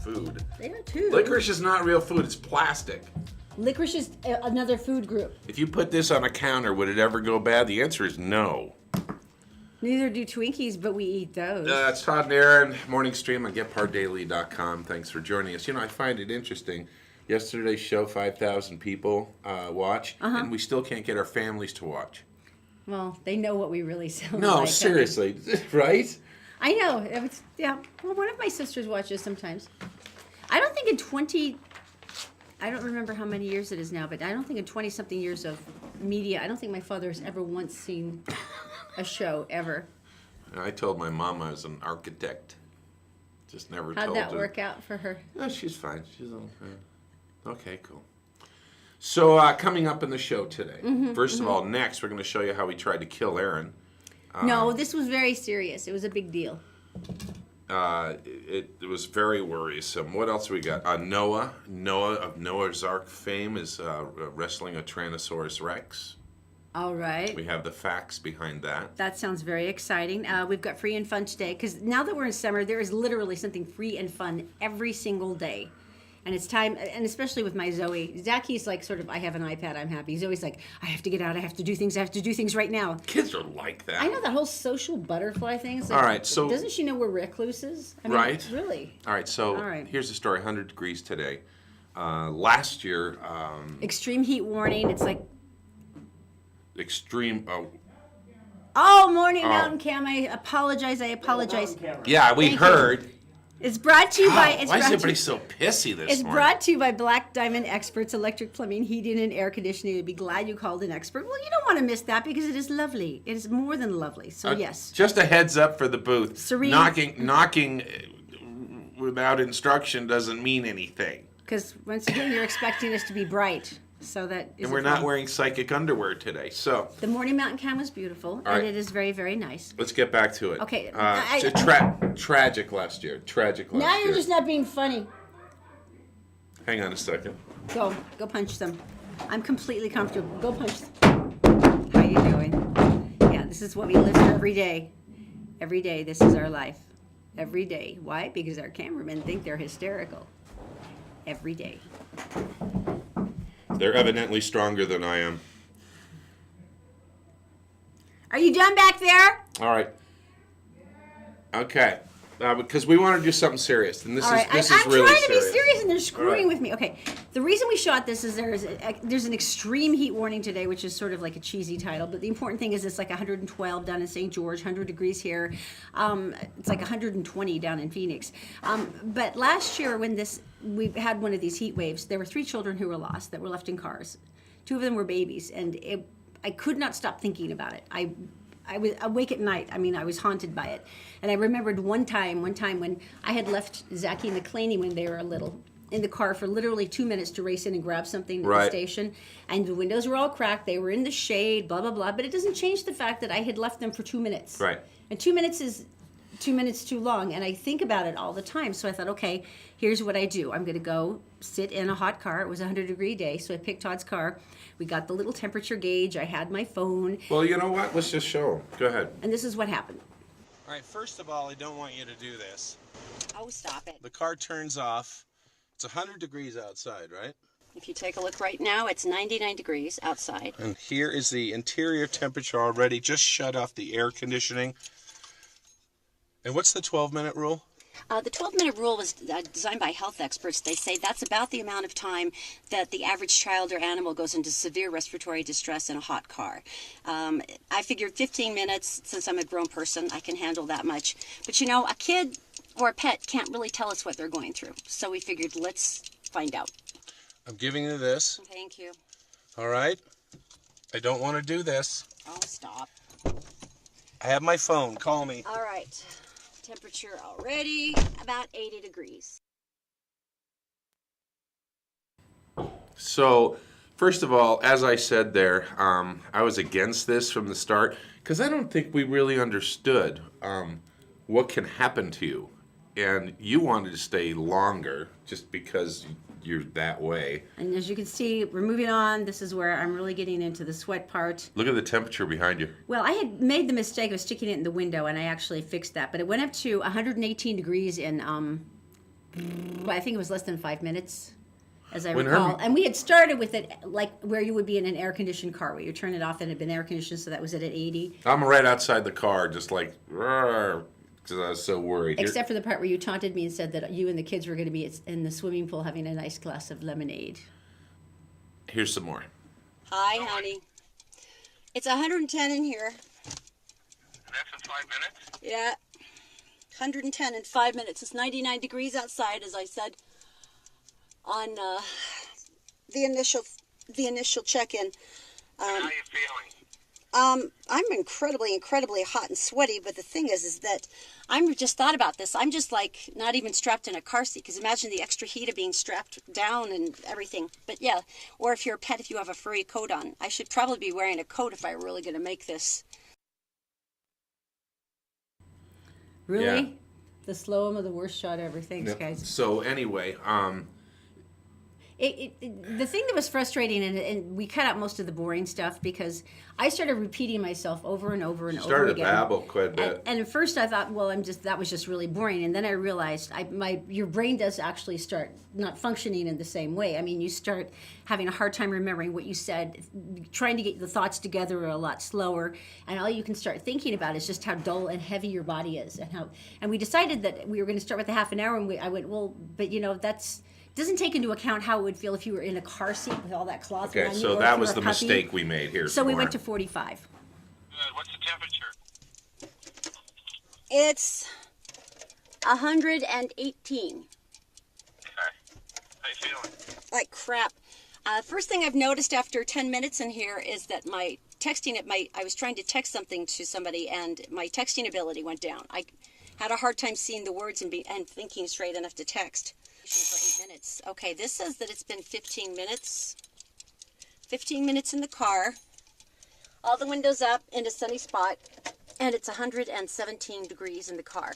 food. They are too. Licorice is not real food. It's plastic. Licorice is another food group. If you put this on a counter, would it ever go bad? The answer is no. Neither do Twinkies, but we eat those. It's Todd and Erin, morning stream on GetPardaily.com. Thanks for joining us. You know, I find it interesting. Yesterday's show, 5,000 people watch, and we still can't get our families to watch. Well, they know what we really sound like. No, seriously, right? I know. Yeah. Well, one of my sisters watches sometimes. I don't think in 20... I don't remember how many years it is now, but I don't think in 20-something years of media, I don't think my father has ever once seen a show, ever. I told my mom I was an architect. Just never told her. How'd that work out for her? No, she's fine. She's okay, cool. So, coming up in the show today, first of all, next, we're going to show you how we tried to kill Erin. No, this was very serious. It was a big deal. It was very worrisome. What else we got? Noah of Noah's Ark fame is wrestling a Tyrannosaurus Rex. All right. We have the facts behind that. That sounds very exciting. We've got free and fun today, because now that we're in summer, there is literally something free and fun every single day. And it's time, and especially with my Zoe. Zaki's like sort of, I have an iPad, I'm happy. Zoe's like, I have to get out, I have to do things right now. Kids are like that. I know that whole social butterfly thing. Like, all right, so... Doesn't she know we're recluses? I mean, right. Really? All right, so here's the story, 100 degrees today. Last year... extreme heat warning, it's like... Extreme... Oh, morning, Mountain Cam. I apologize. Yeah, we heard... It's brought to you by... Why is everybody so pissy this morning? It's brought to you by Black Diamond Experts, electric plumbing, heating, and air conditioning. You'd be glad you called an expert. Well, you don't want to miss that because it is lovely. It is more than lovely. So, yes. Just a heads up for the booth. Serene. Knocking without instruction doesn't mean anything. Because once again, you're expecting us to be bright. So that is. And we're not wearing psychic underwear today. So the morning Mountain Cam was beautiful, and it is very, very nice. Let's get back to it. Okay. Tragic last year. Now you're just not being funny. Hang on a second. Go punch them. I'm completely comfortable. Go punch them. How you doing? Yeah, this is what we live for every day. Every day, this is our life. Every day. Why? Because our cameramen think they're hysterical. Every day. They're evidently stronger than I am. Are you done back there? All right. Okay. Because we want to do something serious, and this is really serious. I'm trying to be serious, and they're screwing with me. Okay. The reason we shot this is there's an extreme heat warning today, which is sort of like a cheesy title, but the important thing is it's like 112 down in St. George, 100 degrees here. It's like 120 down in Phoenix. But last year when we had one of these heat waves, there were 3 children who were lost that were left in cars. 2 of them were babies, and I could not stop thinking about it. I was awake at night. I mean, I was haunted by it. And I remembered one time when I had left Zaki and McClaney when they were little in the car for literally 2 minutes to race in and grab something at the station. And the windows were all cracked. They were in the shade, blah, blah, blah. But it doesn't change the fact that I had left them for 2 minutes. Right. And 2 minutes is 2 minutes too long. And I think about it all the time. So I thought, okay, here's what I do. I'm going to go sit in a hot car. It was a 100-degree day. So I picked Todd's car. We got the little temperature gauge. I had my phone. Well, you know what? Let's just show them. Go ahead. And this is what happened. All right, first of all, I don't want you to do this. Oh, stop it. The car turns off. It's 100 degrees outside, right? If you take a look right now, it's 99 degrees outside. And here is the interior temperature already. Just shut off the air conditioning. And what's the 12-minute rule? The 12-minute rule was designed by health experts. They say that's about the amount of time that the average child or animal goes into severe respiratory distress in a hot car. I figured 15 minutes, since I'm a grown person, I can handle that much. But you know, a kid or a pet can't really tell us what they're going through. So we figured, let's find out. I'm giving you this. Thank you. All right? I don't want to do this. Oh, stop. I have my phone. Call me. All right. Temperature already about 80 degrees. So, first of all, as I said there, I was against this from the start because I don't think we really understood what can happen to you. And you wanted to stay longer just because you're that way. And as you can see, we're moving on. This is where I'm really getting into the sweat part. Look at the temperature behind you. Well, I had made the mistake of sticking it in the window, and I actually fixed that. But it went up to 118 degrees in I think it was less than 5 minutes, as I When recall. her- And we had started with it like where you would be in an air-conditioned car, where you turn it off and it had been air-conditioned, so that was it at 80. I'm right outside the car, just like, because I was so worried. Here- Except for the part where you taunted me and said that you and the kids were going to be in the swimming pool having a nice glass of lemonade. Here's some more. Hi, honey. It's 110 in here. And that's in 5 minutes? Yeah. 110 in 5 minutes. It's 99 degrees outside, as I said on the initial check-in. How are you feeling? I'm incredibly hot and sweaty, but the thing is that I'm just thought about this. I'm just like not even strapped in a car seat, because imagine the extra heat of being strapped down and everything. But yeah, or if you're a pet, if you have a furry coat on. I should probably be wearing a coat if I'm really going to make this. Really? Yeah. The slow-mo, the worst shot ever. Thanks, Yep. guys. So anyway, The thing that was frustrating, and we cut out most of the boring stuff because I started repeating myself over and over and over started to again. babble quite a bit. And at first I thought, well, that was just really boring. And then I realized your brain does actually start not functioning in the same way. I mean, you start having a hard time remembering what you said, trying to get the thoughts together a lot slower. And all you can start thinking about is just how dull and heavy your body is. And we decided that we were going to start with a half an hour. And I went, well, but that's... doesn't take into account how it would feel if you were in a car seat with all that cloth Okay, around you. so or that if you was were the a puppy. mistake we made here. So we went to 45. Good. What's the temperature? It's 118. Okay. How you feeling? Like crap. First thing I've noticed after 10 minutes in here is that my texting I was trying to text something to somebody and my texting ability went down. I had a hard time seeing the words and thinking straight enough to text. For 8 minutes. Okay, this says that it's been 15 minutes. 15 minutes in the car. All the windows up in a sunny spot. And it's 117 degrees in the car.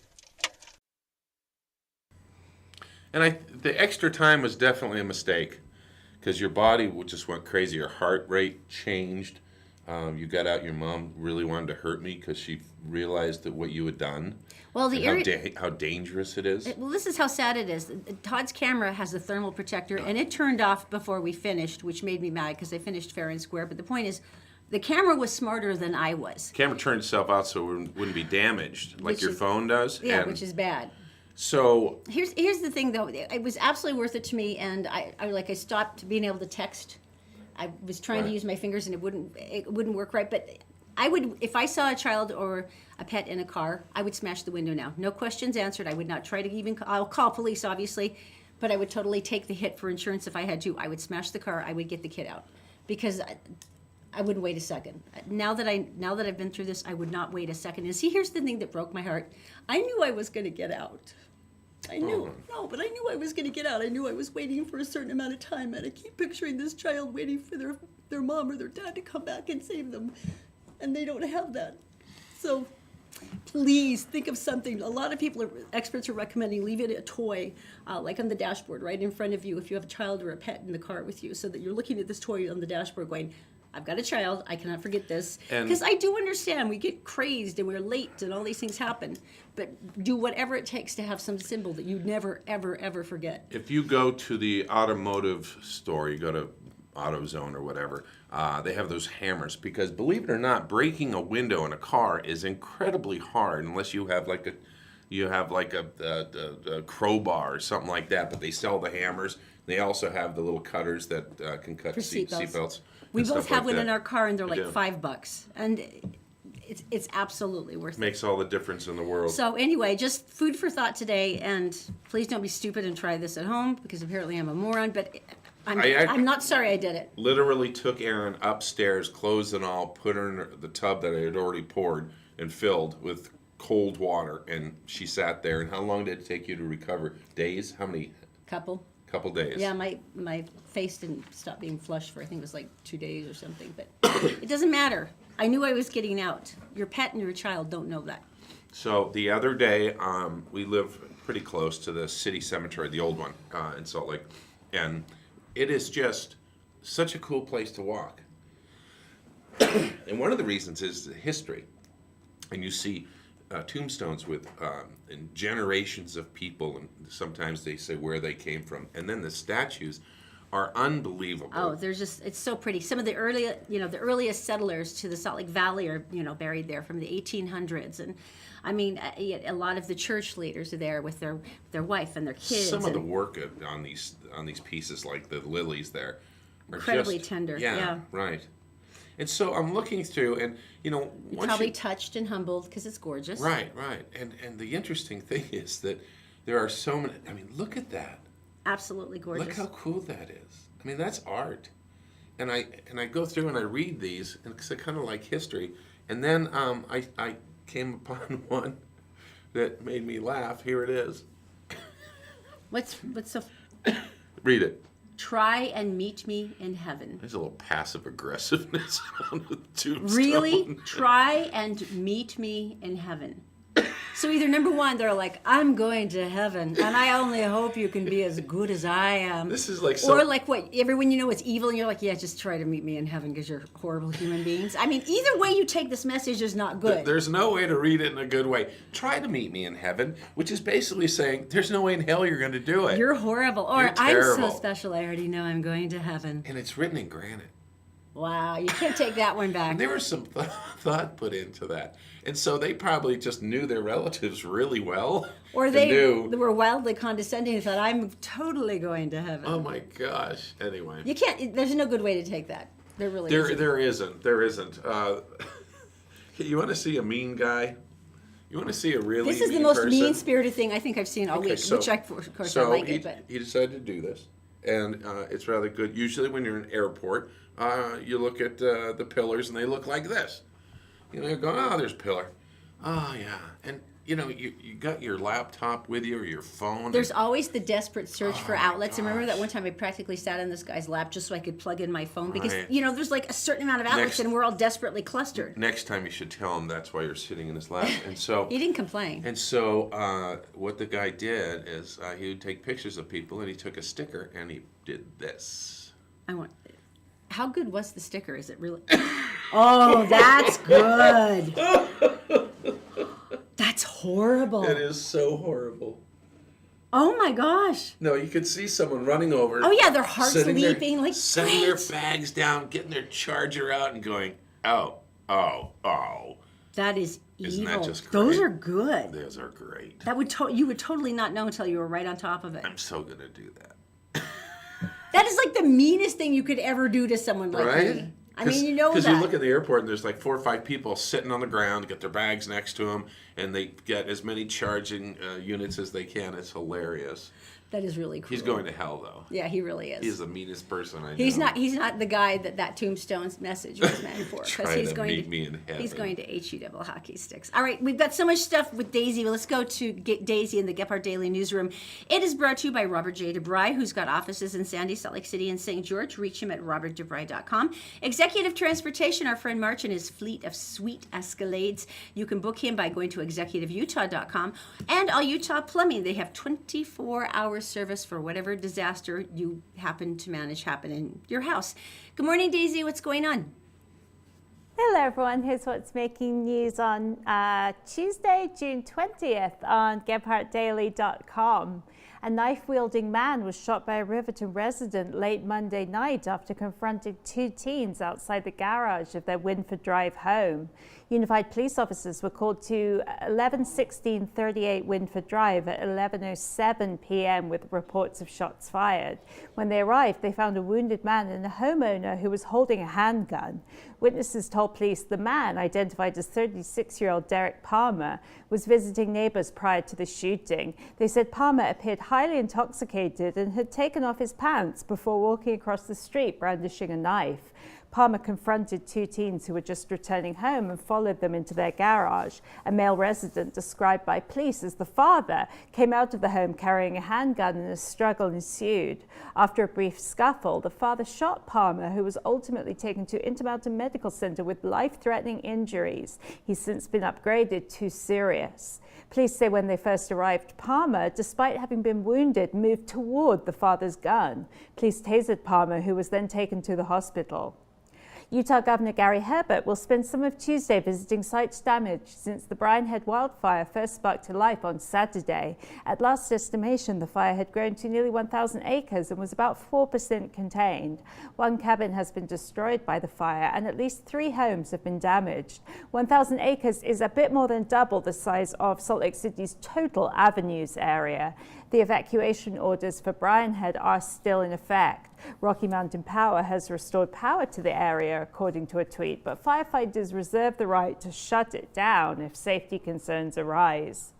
And the extra time was definitely a mistake because your body just went crazy. Your heart rate changed. You got out. Your mom really wanted to hurt me because she realized that what you had done. Well, And how dangerous it is. Well, this is how sad it is. Todd's camera has a thermal protector, and it turned off before we finished, which made me mad because I finished fair and square. But the point is, the camera was smarter than I was. The camera turned itself out so it wouldn't be damaged like your phone does. Yeah, and which is bad. so Here's the thing, though. It was absolutely worth it to me, and I stopped being able to text. I was trying to use my fingers, and it wouldn't work right. But I would, if I saw a child or a pet in a car, I would smash the window now. No questions answered. I would not try to even. I'll call police, obviously, but I would totally take the hit for insurance if I had to. I would smash the car. I would get the kid out because I wouldn't wait a second. Now that I've been through this, I would not wait a second. And see, here's the thing that broke my heart. I knew I was going to get out. I knew. No, but I knew I was going to get out. I knew I was waiting for a certain amount of time, and I keep picturing this child waiting for their mom or their dad to come back and save them, and they don't have that. So please think of something. A lot of experts are recommending leave it a toy, like on the dashboard, right in front of you if you have a child or a pet in the car with you, so that you're looking at this toy on the dashboard going, I've got a child, I cannot forget this. Because I do understand we get crazed and we're late and all these things happen, but do whatever it takes to have some symbol that you never, ever, ever forget. if you go to the automotive store, you go to AutoZone or whatever, they have those hammers because believe it or not, breaking a window in a car is incredibly hard unless you have like a crowbar or something like that. But they sell the hammers. They also have the little cutters that can cut For seatbelts. We and both stuff have like one in that. our car and they're We like do. $5. And it's absolutely worth it. Makes all the difference in the world. So anyway, just food for thought today, and please don't be stupid and try this at home because apparently I'm a moron. But I'm not sorry I did it. Literally took Erin upstairs, clothes and all, put her in the tub that I had already poured and filled with cold water, and she sat there. And how long did it take you to recover? Days? How many? Couple. Couple days. Yeah, my face didn't stop being flushed for I think it was like 2 days or something. But it doesn't matter. I knew I was getting out. Your pet and your child don't know that. So the other day, we live pretty close to the city cemetery, the old one in Salt Lake, and it is just such a cool place to walk. And one of the reasons is the history. And you see tombstones with and generations of people, and sometimes they say where they came from, and then the statues are unbelievable. Oh, it's so pretty. Some of the earliest settlers to the Salt Lake Valley are, buried there from the 1800s. And I mean, a lot of the church leaders are there with their wife and their kids. Some of the work on these pieces, like the lilies there, are incredibly just, tender. Yeah, right. And so I'm looking through, and You're probably touched and humbled because it's gorgeous. Right. And the interesting thing is that there are so many. I mean, look at that. Absolutely gorgeous. Look how cool that is. I mean, that's art. And I go through and I read these, and because I kind of like history. And then I came upon one that made me laugh. Here it is. What's so? Read it. Try and meet me in heaven. There's a little passive aggressiveness on the tombstone. Really? Try and meet me in heaven. So either number one, they're like, I'm going to heaven, and I only hope you can be as good as I am. This is like or like what? Everyone you know is evil, and you're like, yeah, just try to meet me in heaven because you're horrible human beings. I mean, either way you take this message is not good. There's no way to read it in a good way. Try to meet me in heaven, which is basically saying there's no way in hell you're going to do it. You're horrible. Or You're I'm terrible. so special, I already know I'm going to heaven. And it's written in granite. Wow, you can't take that one back. And there was some thought put into that. And so they probably just knew their relatives really well. Or they were wildly condescending and thought, I'm totally going to heaven. Oh my gosh. Anyway. You can't, there's no good way to take that. There really isn't. There isn't. You want to see a mean guy? You want to see a really This is mean the most person? mean-spirited thing I think I've seen all week, which I, of course, I like it. But he decided to do this, and it's rather good. Usually when you're in an airport, you look at the pillars, and they look like this. You're going, oh, there's a pillar. Oh, yeah. And, you got your laptop with you or your phone. There's always the desperate search for outlets. gosh. I remember that one time I practically sat on this guy's lap just so I could plug in my phone because, Right. There's like a certain amount of outlets and we're all desperately clustered. Next time you should tell him that's why you're sitting in his lap. And so He didn't complain. And so what the guy did is he would take pictures of people, and he took a sticker and he did this. How good was the sticker? Is it really? Oh, that's good. That's horrible. It is so horrible. Oh my gosh. No, you could see someone running over. Oh yeah, their hearts sitting there, leaping, like setting their great. bags down, getting their charger out, and going, oh. That is Isn't evil. that just Those great? are good. Those are great. That would you would totally not know until you were right on top of it. I'm so gonna do that. That is like the meanest thing you could ever do to someone like Right? me. I mean, you know that. Because you look at the airport and there's like 4 or 5 people sitting on the ground, get their bags next to them, and they get as many charging units as they can. It's hilarious. That is really cool. He's going to hell, though. Yeah, he really is. He's the meanest person I know. He's not the guy that tombstone's message was meant for. Try he's to going meet to me in heaven. He's going to HE double hockey sticks. All right, we've got so much stuff with Daisy. Let's go to get Daisy in the Gephardt Daily Newsroom. It is brought to you by Robert J. DeBry, who's got offices in Sandy, Salt Lake City, and St. George. Reach him at robertdebry.com. Executive Transportation, our friend March and his fleet of sweet Escalades. You can book him by going to executiveutah.com. And All Utah Plumbing, they have 24-hour service for whatever disaster you happen to manage happen in your house. Good morning, Daisy. What's going on? Hello, everyone. Here's what's making news on Tuesday, June 20th on GephardtDaily.com. A knife-wielding man was shot by a Riverton resident late Monday night after confronting 2 teens outside the garage of their Winford Drive home. Unified police officers were called to 111638 Winford Drive at 11:07 p.m. with reports of shots fired. When they arrived, they found a wounded man and a homeowner who was holding a handgun. Witnesses told police the man, identified as 36-year-old Derek Palmer, was visiting neighbors prior to the shooting. They said Palmer appeared highly intoxicated and had taken off his pants before walking across the street brandishing a knife. Palmer confronted 2 teens who were just returning home and followed them into their garage. A male resident, described by police as the father, came out of the home carrying a handgun and a struggle ensued. After a brief scuffle, the father shot Palmer, who was ultimately taken to Intermountain Medical Center with life-threatening injuries. He's since been upgraded to serious. Police say when they first arrived, Palmer, despite having been wounded, moved toward the father's gun. Police tasered Palmer, who was then taken to the hospital. Utah Governor Gary Herbert will spend some of Tuesday visiting sites damaged since the Brian Head wildfire first sparked to life on Saturday. At last estimation, the fire had grown to nearly 1,000 acres and was about 4% contained. One cabin has been destroyed by the fire and at least 3 homes have been damaged. 1,000 acres is a bit more than double the size of Salt Lake City's total Avenues area. The evacuation orders for Brian Head are still in effect. Rocky Mountain Power has restored power to the area, according to a tweet, but firefighters reserve the right to shut it down if safety concerns arise.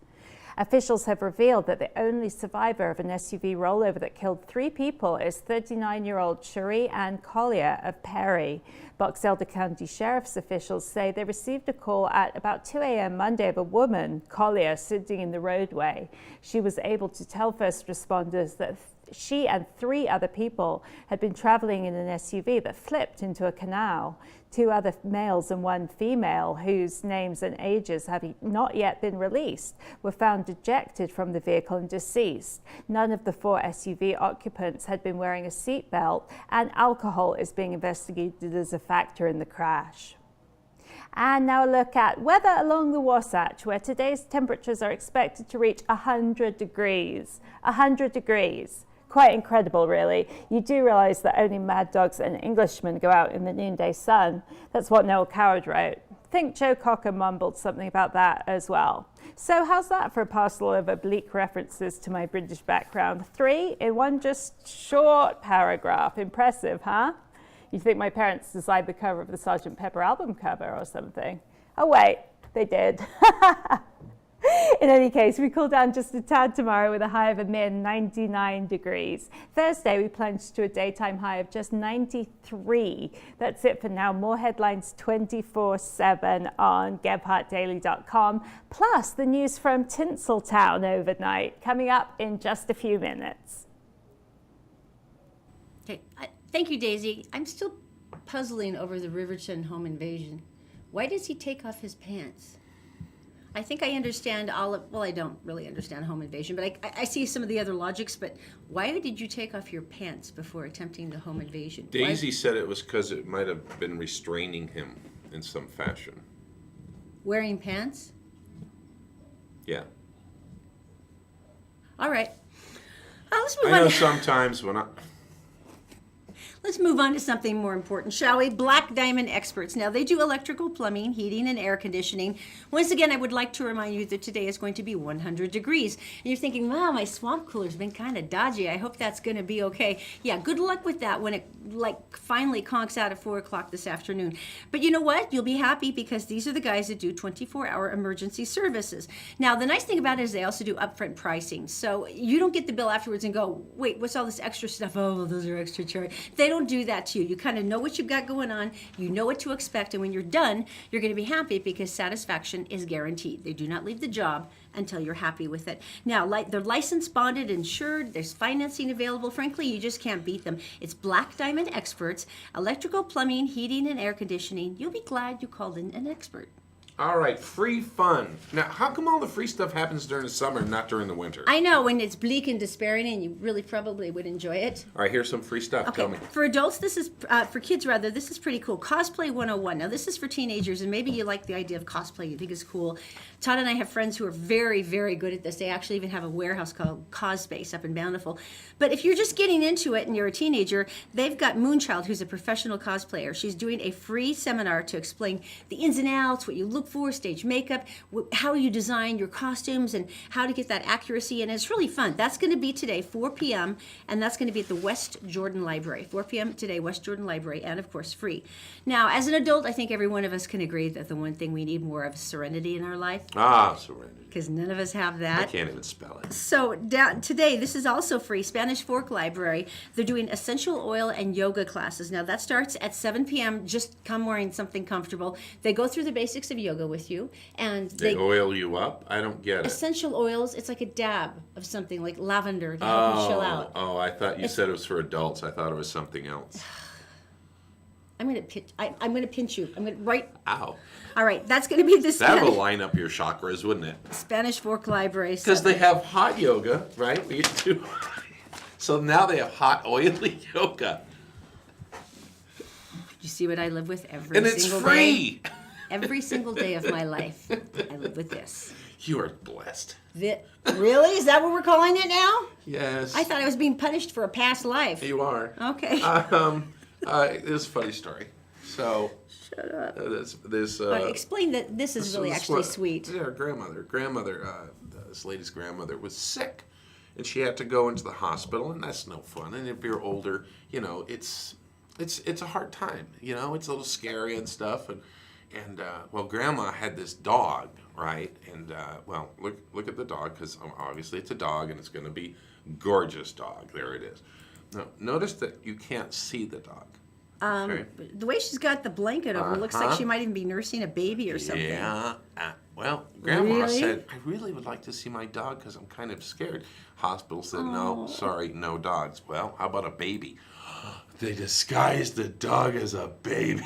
Officials have revealed that the only survivor of an SUV rollover that killed 3 people is 39-year-old Cherie Ann Collier of Perry. Box Elder County Sheriff's officials say they received a call at about 2 a.m. Monday of a woman, Collier, sitting in the roadway. She was able to tell first responders that she and 3 other people had been traveling in an SUV that flipped into a canal. 2 other males and 1 female, whose names and ages have not yet been released, were found ejected from the vehicle and deceased. None of the 4 SUV occupants had been wearing a seatbelt, and alcohol is being investigated as a factor in the crash. And now a look at weather along the Wasatch, where today's temperatures are expected to reach 100 degrees. 100 degrees. Quite incredible, really. You do realize that only mad dogs and Englishmen go out in the noonday sun. That's what Noel Coward wrote. I think Joe Cocker mumbled something about that as well. So how's that for a parcel of oblique references to my British background? 3 in one just short paragraph. Impressive, huh? You'd think my parents designed the cover of the Sgt. Pepper album cover or something. Oh wait, they did. In any case, we cool down just a tad tomorrow with a high of a mere 99 degrees. Thursday, we plunge to a daytime high of just 93. That's it for now. More headlines 24/7 on GebhartDaily.com, plus the news from Tinseltown overnight, coming up in just a few minutes. Okay, thank you, Daisy. I'm still puzzling over the Riverton home invasion. Why does he take off his pants? I think I understand well, I don't really understand home invasion, but I see some of the other logics, but why did you take off your pants before attempting the home invasion? Daisy said it was because it might have been restraining him in some fashion. Wearing pants? Yeah. All right. Let's move I know on. sometimes when Let's move on to something more important, shall we? Black Diamond Experts. Now, they do electrical, plumbing, heating, and air conditioning. Once again, I would like to remind you that today is going to be 100 degrees. And you're thinking, wow, my swamp cooler's been kind of dodgy. I hope that's going to be okay. Yeah, good luck with that when it finally conks out at 4 o'clock this afternoon. But you know what? You'll be happy because these are the guys that do 24-hour emergency services. Now, the nice thing about it is they also do upfront pricing. So you don't get the bill afterwards and go, wait, what's all this extra stuff? Oh, those are extra charge. They don't do that to you. You kind of know what you've got going on. You know what to expect. And when you're done, you're going to be happy because satisfaction is guaranteed. They do not leave the job until you're happy with it. Now, they're licensed, bonded, insured. There's financing available. Frankly, you just can't beat them. It's Black Diamond Experts, electrical, plumbing, heating, and air conditioning. You'll be glad you called in an expert. All right, free fun. Now, how come all the free stuff happens during the summer and not during the winter? I know, when it's bleak and despairing, and you really probably would enjoy it. All right, here's some free stuff. Okay, Tell me. for adults, this is, for kids rather, this is pretty cool. Cosplay 101. Now, this is for teenagers, and maybe you like the idea of cosplay. You think it's cool. Todd and I have friends who are very, very good at this. They actually even have a warehouse called Cospace up in Bountiful. But if you're just getting into it and you're a teenager, they've got Moonchild, who's a professional cosplayer. She's doing a free seminar to explain the ins and outs, what you look for, stage makeup, how you design your costumes, and how to get that accuracy. And it's really fun. That's going to be today, 4 p.m., and that's going to be at the West Jordan Library. 4 p.m. today, West Jordan Library, and of course, free. Now, as an adult, I think every one of us can agree that the one thing we need more of is serenity in our life. Ah, serenity. Because none of us have that. I can't even spell it. So today, this is also free. Spanish Fork Library. They're doing essential oil and yoga classes. Now, that starts at 7 p.m. Just come wearing something comfortable. They go through the basics of yoga with you. And They oil you up? I don't get it. essential oils, it's like a dab of something like lavender to help you chill out. Oh, I thought you said it was for adults. I thought it was something else. I'm going to pinch you. I'm going to right. Ow. All right, that's going to be the That would line up your chakras, wouldn't it? Spanish Fork Library. Because they have hot yoga, right? We do. So now they have hot, oily yoga. You see what I live with every And it's single free. day? Every single day of my life, I live with this. You are blessed. Really? Is that what we're calling it now? Yes. I thought I was being punished for a past life. You are. Okay. This is a funny story. So. Shut up. Explain that this is really actually sweet. Yeah, her grandmother. This lady's grandmother was sick, and she had to go into the hospital, and that's no fun. And if you're older, you know, it's a hard time. You know, it's a little scary and stuff. And well, Grandma had this dog, right? And well, look at the dog, because obviously it's a dog, and it's going to be gorgeous dog. There it is. Now, notice that you can't see the dog. Okay. The way she's got the blanket over, looks like she might even be nursing a baby or something. Yeah. Well, Grandma Really? said, I really would like to see my dog because I'm kind of scared. Hospital said, no, sorry, no dogs. Well, how about a baby? They disguised the dog as a baby.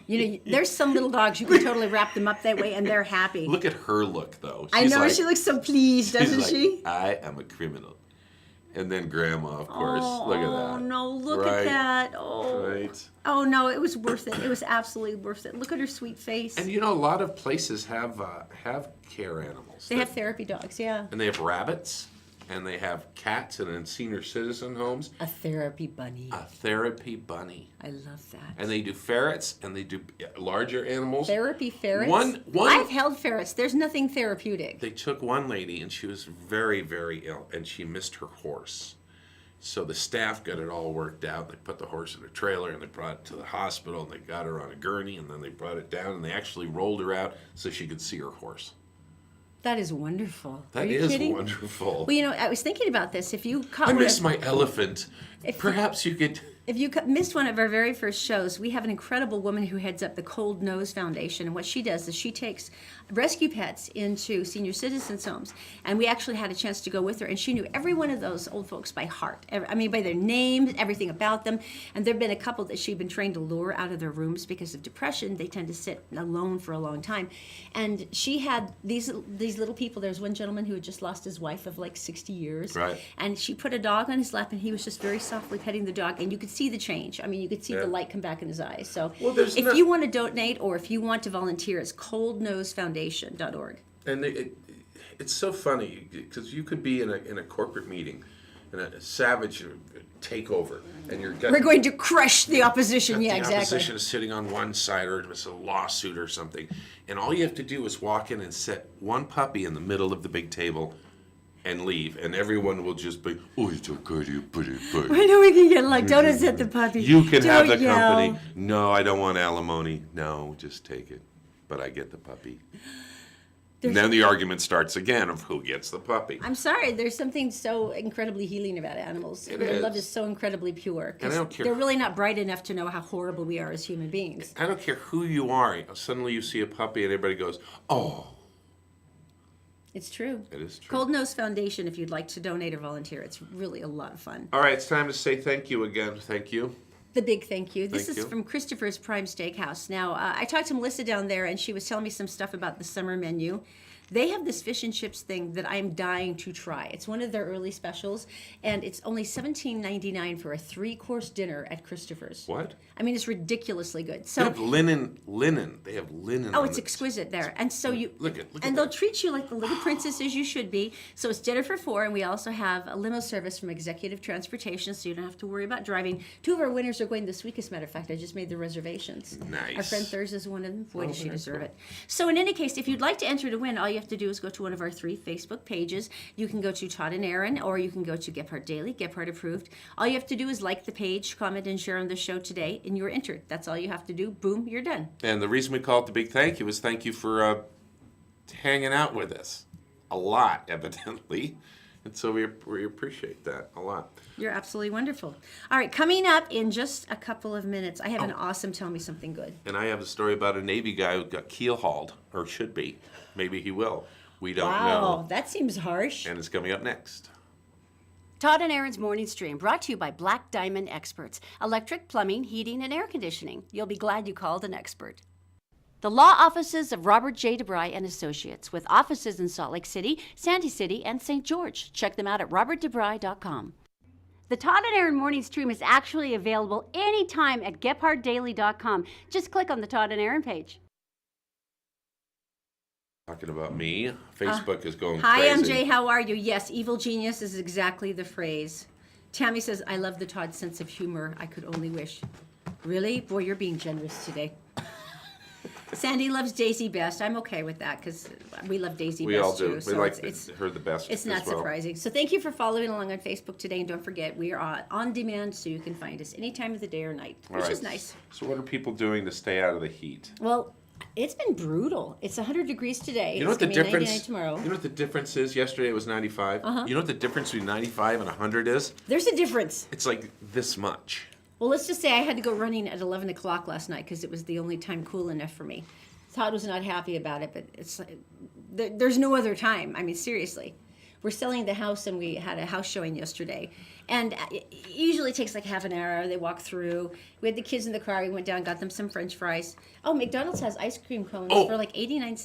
You know, there's some little dogs you can totally wrap them up that way and they're happy. Look at her look, though. I know, she looks so pleased, doesn't she's she? like, I am a criminal. And then Grandma, of course. Look at that. Oh no, look Right. at that. Oh. Right. Oh no, it was worth it. It was absolutely worth it. Look at her sweet face. And you know, a lot of places have care animals. They have therapy dogs, yeah. And they have rabbits, and they have cats, and in senior citizen homes, A therapy bunny. a therapy bunny. I love that. And they do ferrets, and they do larger animals. Therapy ferrets? One- I've held ferrets. There's nothing therapeutic. They took one lady, and she was very, very ill, and she missed her horse. So the staff got it all worked out. They put the horse in a trailer, and they brought it to the hospital, and they got her on a gurney, and then they brought it down, and they actually rolled her out so she could see her horse. That is wonderful. That Are you is kidding? wonderful. Well, you know, I was thinking about this. If you caught I one miss of- my elephant. If- Perhaps you could... If you missed one of our very first shows, we have an incredible woman who heads up the Cold Nose Foundation. And what she does is she takes rescue pets into senior citizens' homes. And we actually had a chance to go with her. And she knew every one of those old folks by heart. I mean, by their names, everything about them. And there have been a couple that she'd been trained to lure out of their rooms because of depression. They tend to sit alone for a long time. And she had these little people. There was one gentleman who had just lost his wife of like 60 years. Right. And she put a dog on his lap, and he was just very softly petting the dog. And you could see the change. I mean, you could see the light come back in his eyes. So if you want to donate or if you want to volunteer, it's coldnosefoundation.org. And it's so funny because you could be in a corporate meeting and a savage takeover, and We're going to crush the opposition. Yeah, the exactly. opposition is sitting on one side, or it's a lawsuit or something, and all you have to do is walk in and set one puppy in the middle of the big table and leave, and everyone will just be, oh, it's so good, you put it, I know we can get like, don't upset the puppy. You can have the Don't yell. company. No, I don't want alimony. No, just take it. But I get the puppy. And then the argument starts again of who gets the puppy. I'm sorry, there's something so incredibly healing about animals. It Their love is. is so incredibly pure. 'Cause And I don't care they're really not bright enough to know how horrible we are as human beings. I don't care who you are. Suddenly you see a puppy and everybody goes, oh. It's true. It is true. Cold Nose Foundation, if you'd like to donate or volunteer, it's really a lot of fun. All right, it's time to say thank you again. Thank you. The big thank you. This Thank is you. from Christopher's Prime Steakhouse. Now, I talked to Melissa down there, and she was telling me some stuff about the summer menu. They have this fish and chips thing that I'm dying to try. It's one of their early specials, and it's only $17.99 for a 3-course dinner at Christopher's. What? I mean, it's ridiculously good. They So, have linen. They have linen. oh, on it's it. exquisite there. And so you, Look at and they'll that. treat you like the little princesses you should be. So it's dinner for 4, and we also have a limo service from Executive Transportation, so you don't have to worry about driving. 2 of our winners are going this week, as a matter of fact. I just made the reservations. Nice. Our friend Thursday is one of them. Boy, does she very deserve cool. it. So in any case, if you'd like to enter to win, all you have to do is go to one of our 3 Facebook pages. You can go to Todd and Erin, or you can go to Gephardt Daily, Gephardt approved. All you have to do is like the page, comment, and share on the show today, and you're entered. That's all you have to do. Boom, you're done. And the reason we call it the big thank you is thank you for hanging out with us. A lot, evidently. And so we appreciate that a lot. You're absolutely wonderful. All right, coming up in just a couple of minutes, I have an awesome Tell Me Something Good. And I have a story about a Navy guy who got keel hauled, or should be. Maybe he will. We don't Wow, know. that seems harsh. And it's coming up next. Todd and Erin's Morning Stream, brought to you by Black Diamond Experts. Electric, plumbing, heating, and air conditioning. You'll be glad you called an expert. The law offices of Robert J. DeBry and Associates, with offices in Salt Lake City, Sandy City, and St. George. Check them out at robertdebry.com. The Todd and Erin morning stream is actually available anytime at GephardtDaily.com. Just click on the Todd and Erin page. Talking about me, Facebook is going Hi, crazy. MJ, how are you? Yes, evil genius is exactly the phrase. Tammy says, I love the Todd sense of humor. I could only wish. Really? Boy, you're being generous today. Sandy loves Daisy best. I'm okay with that because we love Daisy We best all do. too. We So like it's her the best. It's not as well. surprising. So thank you for following along on Facebook today. And don't forget, we are on demand, so you can find us any time of the day or night, All which right. is nice. So what are people doing to stay out of the heat? Well, it's been brutal. It's 100 degrees today. You know what It's the gonna be difference? 99 tomorrow. You know what the difference is? Yesterday it was 95. You know what the difference between 95 and 100 is? There's a difference. It's like this much. Well, let's just say I had to go running at 11 o'clock last night because it was the only time cool enough for me. Todd was not happy about it, but it's there's no other time. I mean, seriously. We're selling the house, and we had a house showing yesterday. And it usually takes like half an hour. They walk through. We had the kids in the car. We went down, got them some French fries. Oh, McDonald's has ice cream cones for like 79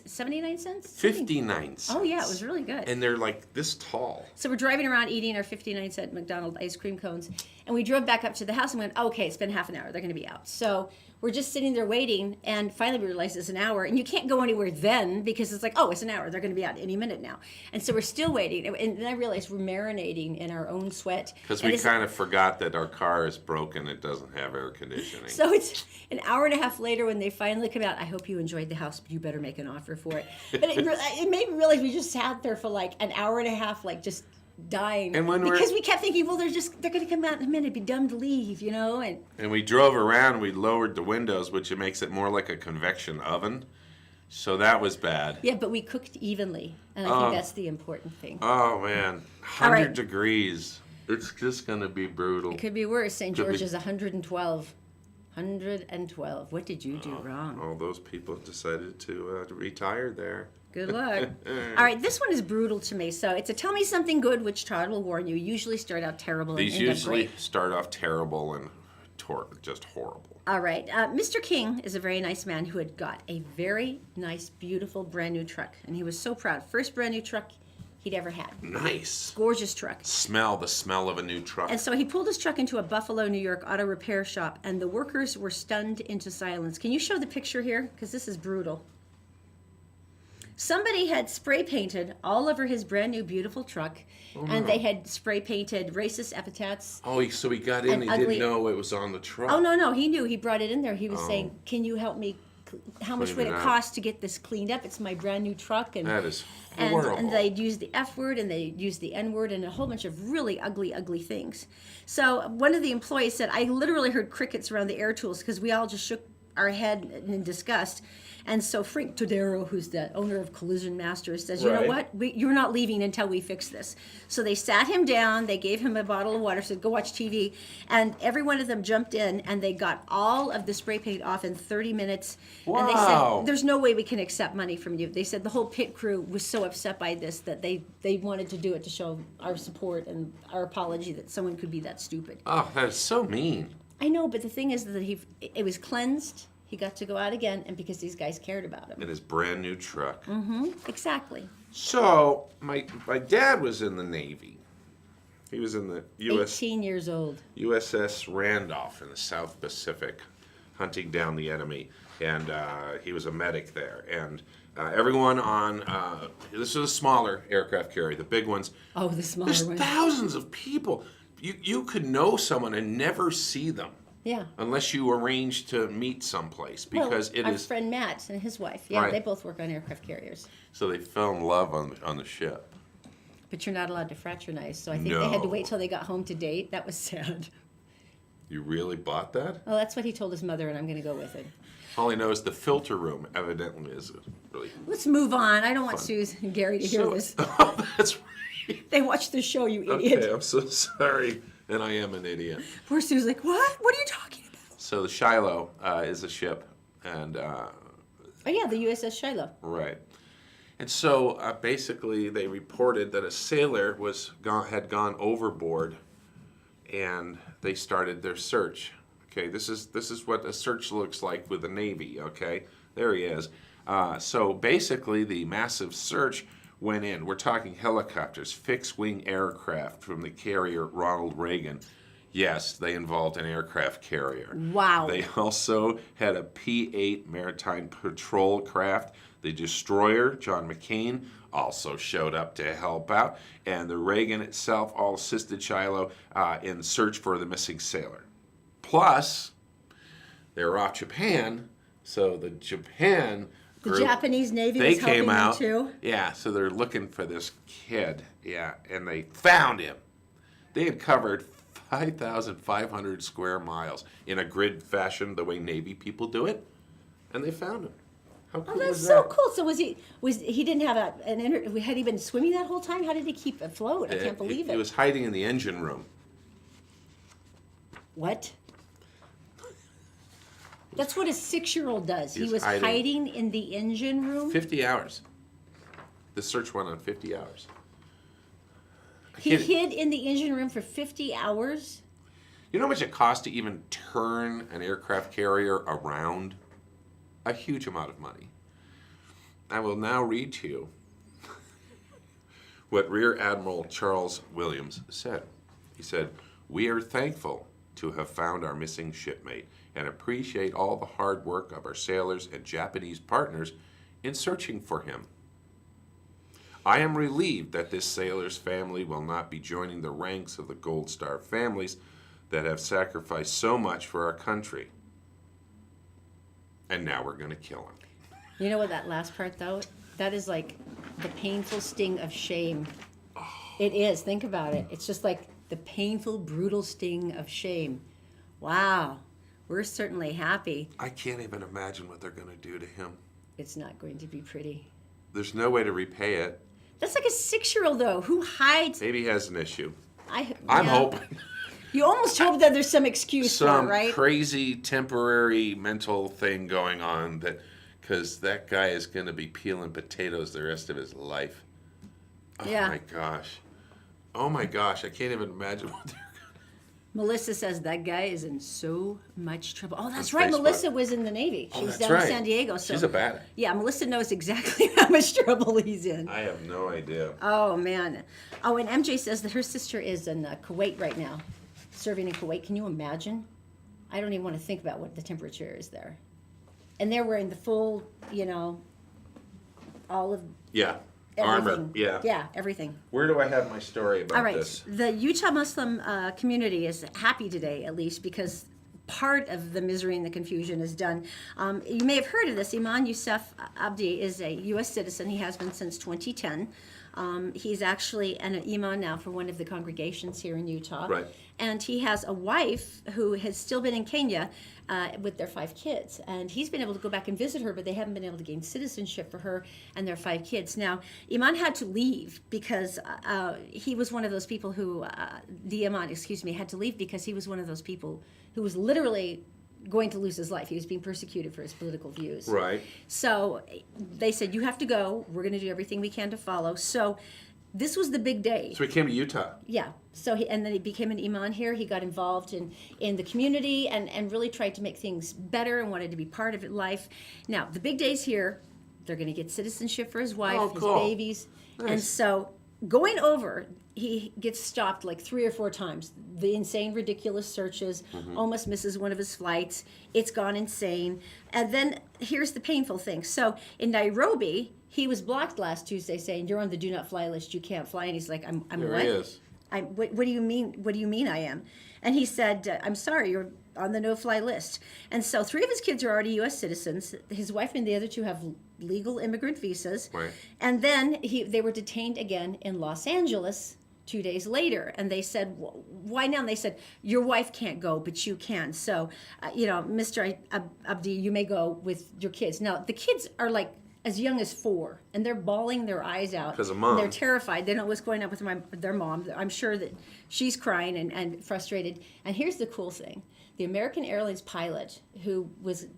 cents? 59 cents. Oh, yeah, it was really good. And they're like this tall. So we're driving around eating our 59-cent McDonald's ice cream cones. And we drove back up to the house and went, oh, okay, it's been half an hour. They're going to be out. So we're just sitting there waiting. And finally we realized it's an hour. And you can't go anywhere then because it's like, oh, it's an hour. They're going to be out any minute now. And so we're still waiting. And then I realized we're marinating in our own sweat. Because And we it's- kind of forgot that our car is broken. It doesn't have air conditioning. So it's an hour and a half later when they finally come out. I hope you enjoyed the house, but you better make an offer for it. But it made me realize we just sat there for like an hour and a half, like just dying. And when because we kept thinking, well, they're going to come out in a minute. It'd be dumb to leave, you know? And we drove around and we lowered the windows, which it makes it more like a convection oven. So that was bad. Yeah, but we cooked evenly. And I think that's the important thing. Oh, man. 100 All right. degrees. It's just going to be brutal. It could be worse. St. Could George be. is 112. 112. What did you do wrong? All those people decided to retire there. Good luck. All right, this one is brutal to me. So it's a tell me something good, which Todd will warn you, usually start out terrible and These end up usually great. start off terrible and just horrible. All right. Mr. King is a very nice man who had got a very nice, beautiful, brand new truck. And he was so proud. First brand new truck he'd ever had. Nice. Gorgeous truck. The smell of a new truck. And so he pulled his truck into a Buffalo, New York auto repair shop, and the workers were stunned into silence. Can you show the picture here? Because this is brutal. Somebody had spray painted all over his brand new, beautiful truck, and they had spray painted racist epithets. Oh, so he got in, and he ugly- didn't know it was on the truck. Oh, no, he knew. He brought it in there. He was saying, can you help me? How much Clean would it it out. cost to get this cleaned up? It's my brand new truck. And That is horrible. And they'd use the F word and they used the N word and a whole bunch of really ugly, ugly things. So one of the employees said, I literally heard crickets around the air tools because we all just shook our head in disgust. And so Frank Todaro, who's the owner of Collision Masters, says, you know Right. what? You're not leaving until we fix this. So they sat him down. They gave him a bottle of water, said, go watch TV. And every one of them jumped in, and they got all of the spray paint off in 30 minutes. And they Wow. said, there's no way we can accept money from you. They said the whole pit crew was so upset by this that they wanted to do it to show our support and our apology that someone could be that stupid. Oh, that is so mean. I know, but the thing is that it was cleansed. He got to go out again, and because these guys cared about him. In his brand new truck. Exactly. So, my dad was in the Navy. He was in the 18 years old. USS Randolph in the South Pacific, hunting down the enemy. And he was a medic there. And everyone on, this was a smaller aircraft carrier, the big ones. Oh, the smaller There's one. thousands of people. You could know someone and never see them. Yeah. Unless you arrange to meet someplace, because well, our friend Matt and his wife. Yeah, Right. they both work on aircraft carriers. So they fell in love on the ship. But you're not allowed to fraternize, so I think they had to No. wait till they got home to date. That was sad. You really bought that? Well, that's what he told his mother, and I'm going to go with it. All I know is the filter room evidently is really. Let's move on. I don't want Suze and Gary to hear So- this. Oh, that's right. They watched the show, you idiot. Okay, I'm so sorry, and I am an idiot. Poor Sue's like, what? What are you talking about? So the Shiloh is a ship, and Oh, yeah, the USS Shiloh. right, and so basically they reported that a sailor had gone overboard, and they started their search. Okay, this is what a search looks like with the Navy. Okay, there he is. So basically, the massive search went in. We're talking helicopters, fixed-wing aircraft from the carrier Ronald Reagan. Yes, they involved an aircraft carrier. Wow. They also had a P-8 maritime patrol craft. The destroyer, John McCain, also showed up to help out. And the Reagan itself all assisted Shiloh in search for the missing sailor. Plus, they were off Japan, so the Japan The group, Japanese Navy they was helping came them out. too. Yeah, so they're looking for this kid. Yeah, and they found him. They had covered 5,500 square miles in a grid fashion, the way Navy people do it, and they found him. How cool Oh, that's is so that? cool. So he didn't have had he been swimming that whole time? How did he keep afloat? I can't believe He it. was hiding in the engine room. What? That's what a 6-year-old does. He He's was hiding. hiding in the engine room. 50 hours. The search went on 50 hours. He can't- hid in the engine room for 50 hours. You know how much it costs to even turn an aircraft carrier around? A huge amount of money. I will now read to you what Rear Admiral Charles Williams said. He said, "We are thankful to have found our missing shipmate and appreciate all the hard work of our sailors and Japanese partners in searching for him. I am relieved that this sailor's family will not be joining the ranks of the Gold Star families that have sacrificed so much for our country. And now we're going to kill him." You know what that last part though? That is like the painful sting of shame. It is. Think about it. It's just like the painful, brutal sting of shame. Wow. We're certainly happy. I can't even imagine what they're going to do to him. It's not going to be pretty. There's no way to repay it. That's like a 6-year-old though who hides. Maybe he has an issue. I'm I'm hoping You almost hope that there's some excuse for some it, right? crazy temporary mental thing going on, that because that guy is going to be peeling potatoes the rest of his life. Oh Yeah. my gosh. Oh my gosh. I can't even imagine what they're Melissa says that guy is in so much trouble. Oh, that's On right. Facebook. Melissa was in the Navy. Oh, She's that's down in right. San Diego. So She's a bad. yeah, Melissa knows exactly how much trouble he's in. I have no idea. Oh man. Oh, and MJ says that her sister is in Kuwait right now, serving in Kuwait. Can you imagine? I don't even want to think about what the temperature is there. And they're wearing the full, all of Yeah. everything. Armor. Yeah. Yeah, everything. Where do I have my story about All right. this? The Utah Muslim community is happy today, at least, because part of the misery and the confusion is done. You may have heard of this. Iman Youssef Abdi is a U.S. citizen. He has been since 2010. He's actually an imam now for one of the congregations here in Utah. Right. And he has a wife who has still been in Kenya with their 5 kids. And he's been able to go back and visit her, but they haven't been able to gain citizenship for her and their 5 kids. Now, Iman had to leave because he was one of those people who, had to leave because he was one of those people who was literally going to lose his life. He was being persecuted for his political views. Right. So they said, you have to go. We're going to do everything we can to follow. So this was the big day. So he came to Utah. Yeah. So and then he became an imam here. He got involved in the community and really tried to make things better and wanted to be part of it life. Now, the big day's here. They're going to get citizenship for his wife, Oh, his cool. babies. Nice. And so going over, he gets stopped like 3 or 4 times. The insane, ridiculous searches, almost misses one of his flights. It's gone insane. And then here's the painful thing. So in Nairobi, he was blocked last Tuesday saying, "You're on the do not fly list. You can't fly." And he's like, I'm There what? he is. What do you mean? What do you mean I am? And he said, "I'm sorry, you're on the no-fly list." And so 3 of his kids are already U.S. citizens. His wife and the other 2 have legal immigrant visas. Right. And then they were detained again in Los Angeles 2 days later. And they said, "Why now?" And they said, "Your wife can't go, but you can. So, Mr. Abdi, you may go with your kids." Now, the kids are like as young as 4, and they're bawling their eyes out. 'Cause of Mom. They're terrified. They don't know what's going on with their mom. I'm sure that she's crying and frustrated. And here's the cool thing. The American Airlines pilot who was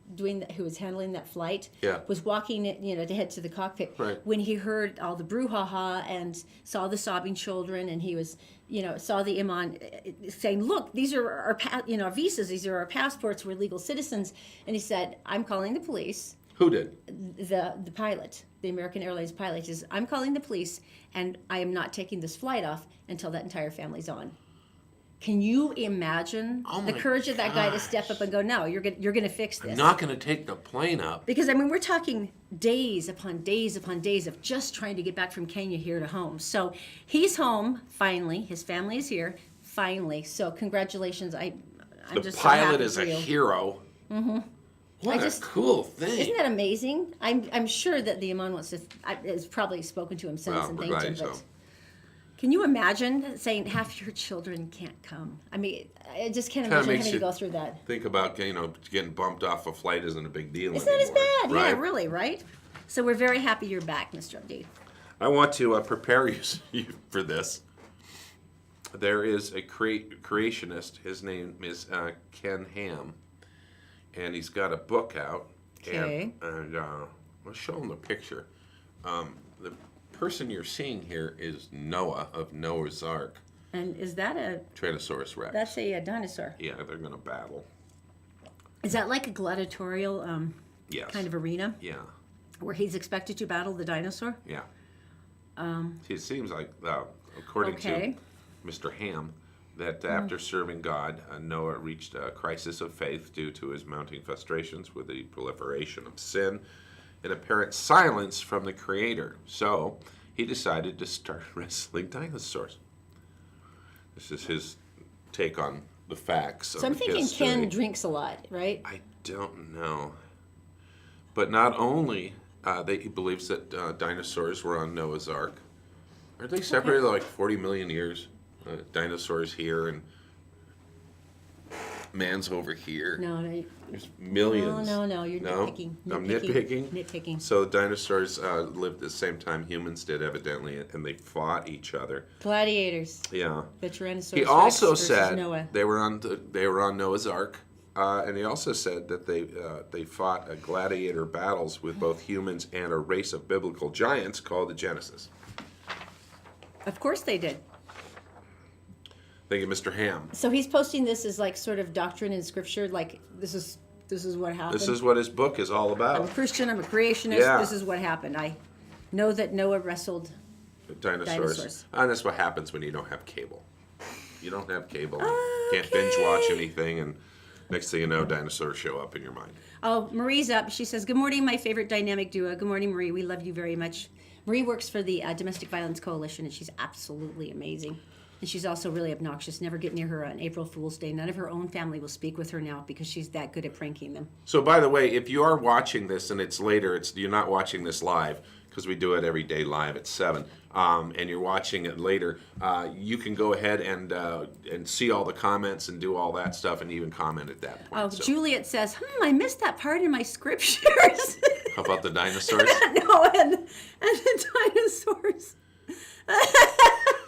handling that flight Yeah. was walking, to head to the cockpit Right. when he heard all the brouhaha and saw the sobbing children, and he was, saw the imam saying, "Look, these are our visas. These are our passports. We're legal citizens." And he said, "I'm calling the police." Who did? The pilot, the American Airlines pilot, says, I'm calling the police, and I am not taking this flight off until that entire family's on. Can you imagine the courage of that guy to step up and go, no, you're going to fix this? I'm not going to take the plane up. Because, I mean, we're talking days upon days upon days of just trying to get back from Kenya here to home. So he's home, finally. His family is here, finally. So congratulations. I'm just so pilot happy is for a you. hero. Mm-hmm. What a cool thing. Isn't that amazing? I'm sure that the Imam has probably spoken to him since Well, and we're thanked him. glad But so. can you imagine saying half your children can't come? I mean, I just can't Kinda imagine makes having to you go through that. Think about, getting bumped off a flight isn't a big deal It's not as anymore, bad. right? Yeah, really, right? So we're very happy you're back, Mr. Abdi. I want to prepare you for this. There is a creationist. His name is Ken Ham, and he's got a book out. Okay. And I'll show him the picture. The person you're seeing here is Noah of Noah's Ark, And is that Tyrannosaurus Rex. that's a dinosaur? Yeah, they're going to battle. Is that like a gladiatorial Yes. kind of arena Yeah, where he's expected to battle the dinosaur? yeah. It seems like, according Okay. to Mr. Ham, that after serving God, Noah reached a crisis of faith due to his mounting frustrations with the proliferation of sin and apparent silence from the Creator. So he decided to start wrestling dinosaurs. This is his take on the facts. So I'm thinking history. Ken drinks a lot, right? I don't know. But not only he believes that dinosaurs were on Noah's Ark. Are they separated like 40 million years? Dinosaurs here and man's over here. No, There's millions. no, you're No? nitpicking. I'm nitpicking? Nitpicking. So the dinosaurs lived at the same time humans did, evidently, and they fought each other. Gladiators. Yeah. The Tyrannosaurus He Rex also versus said Noah. they were on Noah's Ark, and he also said that they fought gladiator battles with both humans and a race of biblical giants called the Genesis. Of course they did. Thank you, Mr. Ham. So he's posting this as like sort of doctrine in scripture, like this is what happened. This is what his book is all I'm a about. Christian, I'm a creationist, Yeah. this is what happened. I know that Noah wrestled Dinosaurs. And that's what happens when you don't have cable. You don't have cable. Can't binge watch anything, and next thing you know, dinosaurs show up in your mind. Oh, Marie's up. She says, good morning, my favorite dynamic duo. Good morning, Marie. We love you very much. Marie works for the Domestic Violence Coalition, and she's absolutely amazing. And she's also really obnoxious. Never get near her on April Fool's Day. None of her own family will speak with her now because she's that good at pranking them. So, by the way, if you are watching this and it's later, you're not watching this live because we do it every day live at 7, and you're watching it later, you can go ahead and see all the comments and do all that stuff and even comment at that point. Oh, So, Juliet says, I missed that part in my scriptures. how about the dinosaurs? No, and the dinosaurs.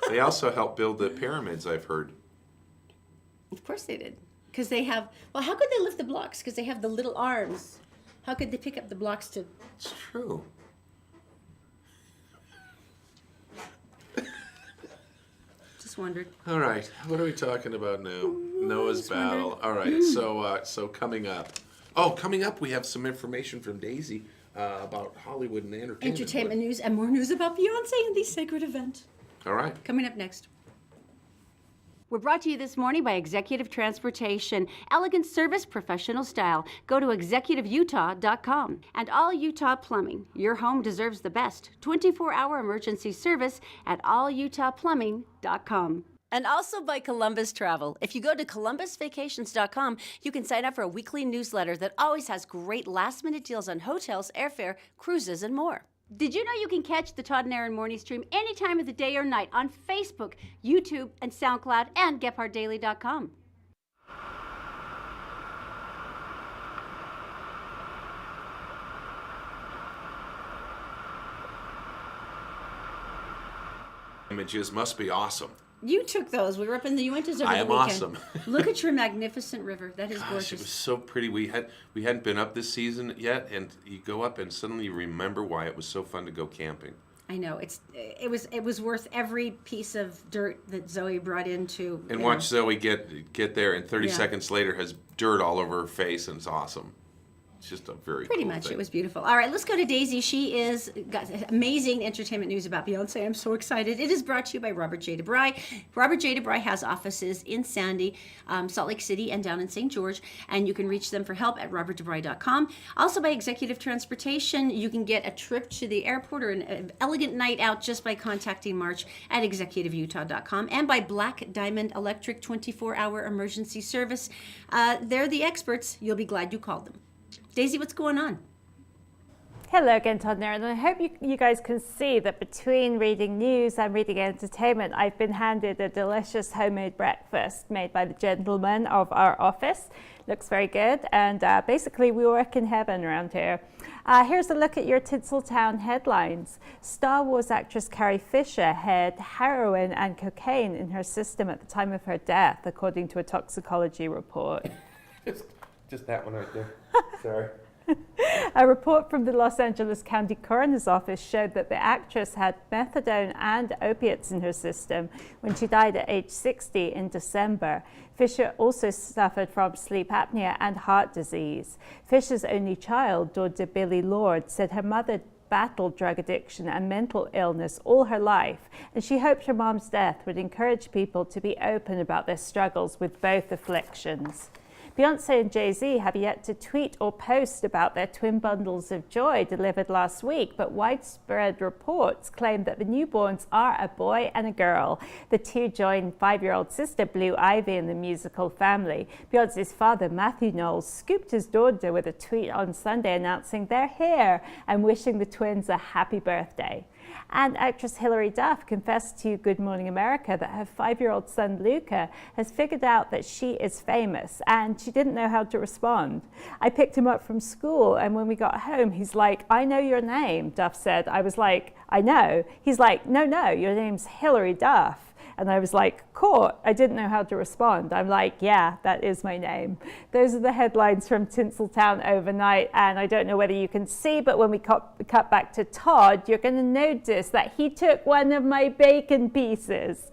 They also helped build the pyramids, I've heard. Of course they did. Because they have, well, how could they lift the blocks? Because they have the little arms. How could they pick up the blocks to... It's true. Just wondered. All right, what are we talking about now? Noah's battle. All right, so coming up. Oh, coming up, we have some information from Daisy about Hollywood and entertainment. Entertainment news and more news about Beyonce and the sacred event. All right. Coming up next. We're brought to you this morning by Executive Transportation. Elegant service, professional style. Go to executiveutah.com. And All Utah Plumbing. Your home deserves the best. 24-hour emergency service at allutahplumbing.com. And also by Columbus Travel. If you go to columbusvacations.com, you can sign up for a weekly newsletter that always has great last-minute deals on hotels, airfare, cruises, and more. Did you know you can catch the Todd and Erin morning stream any time of the day or night on Facebook, YouTube, and SoundCloud, and GephardtDaily.com? Images must be awesome. You took those. We were up in the Uintas over I the am weekend. awesome. Look at your magnificent river. That is Gosh, gorgeous. it was so pretty. We hadn't been up this season yet, and you go up and suddenly you remember why it was so fun to go camping. I know it was worth every piece of dirt that Zoe brought into. And watch Zoe get there, and 30 Yeah. seconds later has dirt all over her face, and it's awesome. It's just a very Pretty cool much, thing. it was beautiful. All right, let's go to Daisy. She is got amazing entertainment news about Beyonce. I'm so excited. It is brought to you by Robert J. DeBry. Robert J. DeBry has offices in Sandy, Salt Lake City, and down in St. George, and you can reach them for help at robertdebry.com. Also by Executive Transportation, you can get a trip to the airport or an elegant night out just by contacting March at executiveutah.com, and by Black Diamond Electric 24-hour emergency service. They're the experts. You'll be glad you called them. Daisy, what's going on? Hello again, Todd and Erin. I hope you guys can see that between reading news and reading entertainment, I've been handed a delicious homemade breakfast made by the gentleman of our office. Looks very good, and basically we work in heaven around here. Here's a look at your Tinseltown headlines. Star Wars actress Carrie Fisher had heroin and cocaine in her system at the time of her death, according to a toxicology report. Just that one right there. Sorry. A report from the Los Angeles County Coroner's Office showed that the actress had methadone and opiates in her system when she died at age 60 in December. Fisher also suffered from sleep apnea and heart disease. Fisher's only child, daughter Billie Lord, said her mother battled drug addiction and mental illness all her life, and she hoped her mom's death would encourage people to be open about their struggles with both afflictions. Beyonce and Jay-Z have yet to tweet or post about their twin bundles of joy delivered last week, but widespread reports claim that the newborns are a boy and a girl. The two join 5-year-old sister Blue Ivy in the musical family. Beyonce's father, Matthew Knowles, scooped his daughter with a tweet on Sunday announcing they're here and wishing the twins a happy birthday. And actress Hilary Duff confessed to Good Morning America that her 5-year-old son Luca has figured out that she is famous, and she didn't know how to respond. I picked him up from school, and when we got home, he's like, "I know your name," Duff said. I was like, "I know." He's like, no, your name's Hilary Duff. And I was like, caught. I didn't know how to respond. I'm like, yeah, that is my name. Those are the headlines from Tinseltown overnight. And I don't know whether you can see, but when we cut back to Todd, you're going to notice that he took one of my bacon pieces.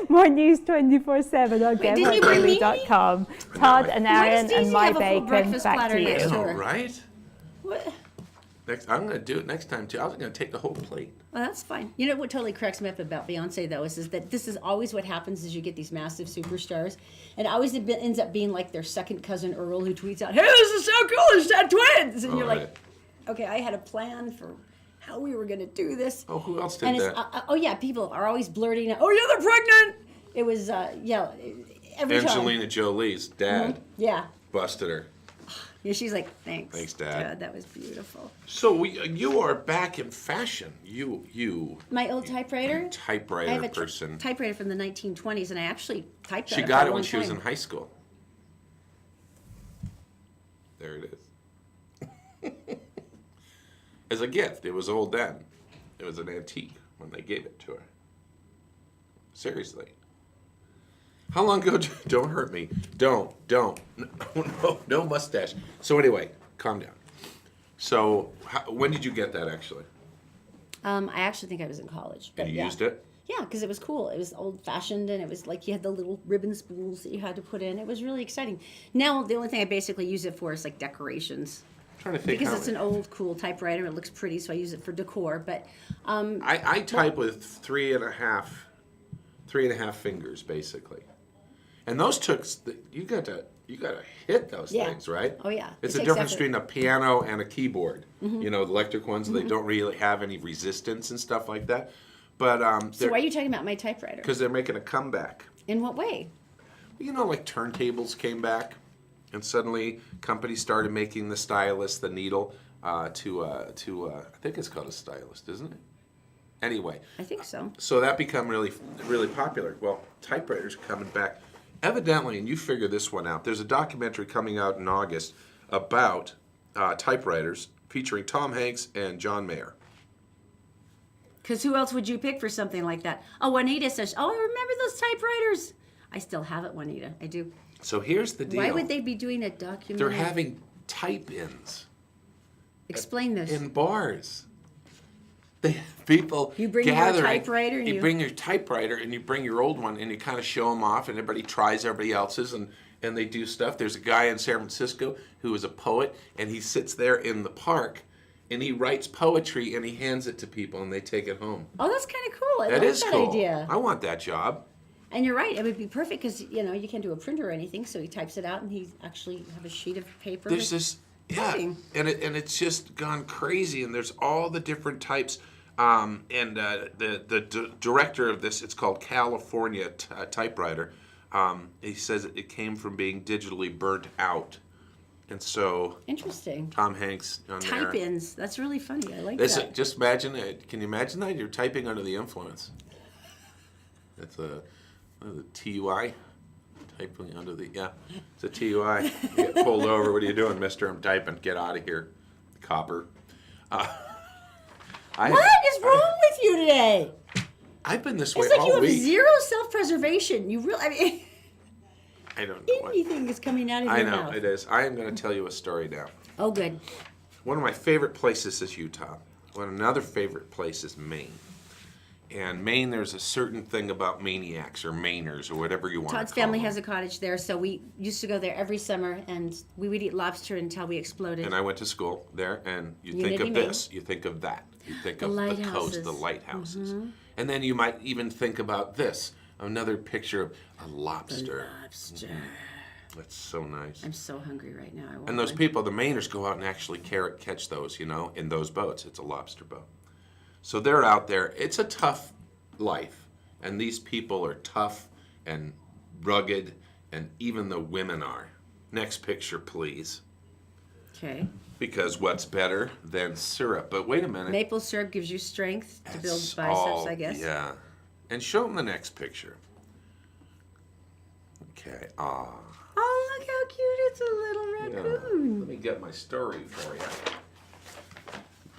More news 24/7 on GetHerDaily.com. Todd and Erin and my bacon. Back to you. All right. What? I'm going to do it next time, too. I was going to take the whole plate. Well, that's fine. You know what totally cracks me up about Beyonce, though, is that this is always what happens is you get these massive superstars, and it always ends up being like their second cousin Earl who tweets out, "Hey, this is so cool, it's had twins!" And you're like, okay, I had a plan for how we were going to do this. Oh, who else did And that? oh, yeah, people are always blurting out, "Oh, yeah, they're pregnant!" It was, every time. Angelina Jolie's dad Yeah. busted her. Yeah, she's like, thanks. Thanks, Dad. That was beautiful. So you are back in fashion. You. My old typewriter? Typewriter I have a person. typewriter from the 1920s, and I actually typed that She for got a it when long she was time. in high school. There it is. As a gift. It was old then. It was an antique when they gave it to her. Seriously. How long ago? Don't hurt me. Don't. No mustache. So anyway, calm down. So when did you get that actually? I actually think I was in college. But And you used it? Yeah, because it was cool. It was old-fashioned, and it was like you had the little ribbon spools that you had to put in. It was really exciting. Now, the only thing I basically use it for is like decorations. I'm trying to think. Because it's an old, cool typewriter. It looks pretty, so I use it for decor. But I type with three and a half fingers basically, and those took. You got to hit those Yeah. things, right? Oh, yeah. It's It a takes difference effort. between a piano and a keyboard. You know, the electric ones. They don't really have any resistance and stuff like that. But so why are you talking about my typewriter? because they're making a comeback. In what way? You know, like turntables came back, and suddenly companies started making the stylus, the needle, I think it's called a stylus, isn't it? Anyway, I think so. so that become really, really popular. Well, typewriters are coming back. Evidently, and you figure this one out, there's a documentary coming out in August about typewriters featuring Tom Hanks and John Mayer. Because who else would you pick for something like that? Oh, Juanita says, "Oh, I remember those typewriters." I still have it, Juanita. I do. So here's the deal. Why would they be doing a They're documentary? having type-ins Explain this. in bars. People You bring your gathering. typewriter and you you- bring your typewriter and you bring your old one and you kind of show them off and everybody tries everybody else's and and they do stuff. There's a guy in San Francisco who is a poet, and he sits there in the park, and he writes poetry, and he hands it to people, and they take it home. Oh, that's kind of cool. I That like is that cool. idea. I want that job. And you're right. It would be perfect because, you can't do a printer or anything. So he types it out and he actually have a sheet of paper. There's this, yeah, Typing. and it's just gone crazy, and there's all the different types. The director of this, it's called California Typewriter. He says it came from being digitally burnt out, and so Interesting. Tom Hanks on there. Type-ins. That's really funny. I like This, that. just imagine it. Can you imagine that you're typing under the influence? That's a TUI. Typing under the it's a TUI. You get pulled over. What are you doing, Mister? I'm typing. Get out of here, copper. What is wrong with you today? I've been this way It's like all you have week. zero self-preservation. You really, I mean, I don't know. anything is coming out of I your know mouth. it is. I am going to tell you a story now. Oh, good. One of my favorite places is Utah. Another favorite place is Maine. And Maine, there's a certain thing about maniacs or Mainers or whatever you want Todd's to call family them. has a cottage there, so we used to go there every summer, and we would eat lobster until we exploded. And I went to school there, and you Unity, think of Maine. this, you think of that, you think The of the coast, lighthouses. the lighthouses. And then you might even think about this, another picture of a lobster. Lobster. That's so nice. I'm so hungry right now. I want And those one. people, the Mainers, go out and actually catch those, in those boats. It's a lobster boat. So they're out there. It's a tough life. And these people are tough and rugged, and even the women are. Next picture, please. Okay. Because what's better than syrup? But wait a minute. Maple syrup gives you strength to build It's biceps, all- I guess. Yeah. And show them the next picture. Okay. Oh, look how cute. It's a little raccoon. Let me get my story for you.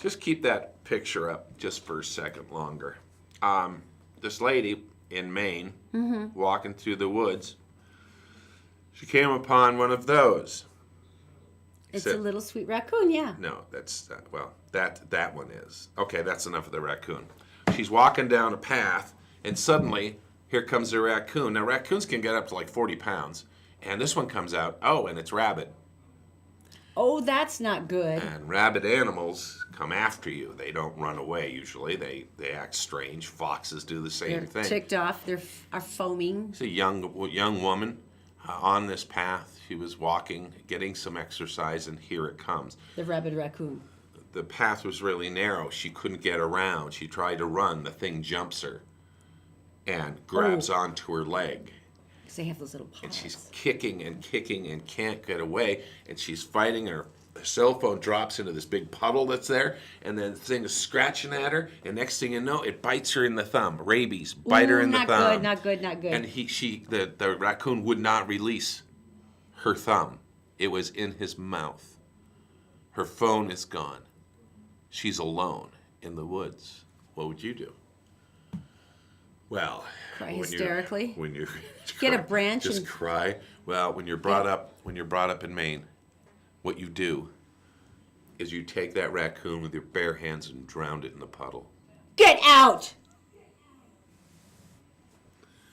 Just keep that picture up just for a second longer. This lady in Maine, walking through the woods, she came upon one of those. It's Sit. a little sweet raccoon, yeah. No, that's that one is. Okay, that's enough of the raccoon. She's walking down a path, and suddenly here comes the raccoon. Now raccoons can get up to like 40 pounds, and this one comes out. Oh, and it's rabid. Oh, that's not good. And rabid animals come after you. They don't run away usually. They act strange. Foxes do the same They're thing. ticked off. Are foaming. It's a young woman on this path. She was walking, getting some exercise, and here it comes. The rabid raccoon. The path was really narrow. She couldn't get around. She tried to run. The thing jumps her and grabs onto her leg. Because they have those little paws. And she's kicking and can't get away. And she's fighting. Her cell phone drops into this big puddle that's there. And then the thing is scratching at her. And next thing you know, it bites her in the thumb. Rabies. Bite her in the not thumb. good, not good, not good. And the raccoon would not release her thumb. It was in his mouth. Her phone is gone. She's alone in the woods. What would you do? Well, Cry when hysterically? When you Get a branch just and- cry. Well, when you're brought up in Maine, what you do is you take that raccoon with your bare hands and drown it in the puddle. Get out!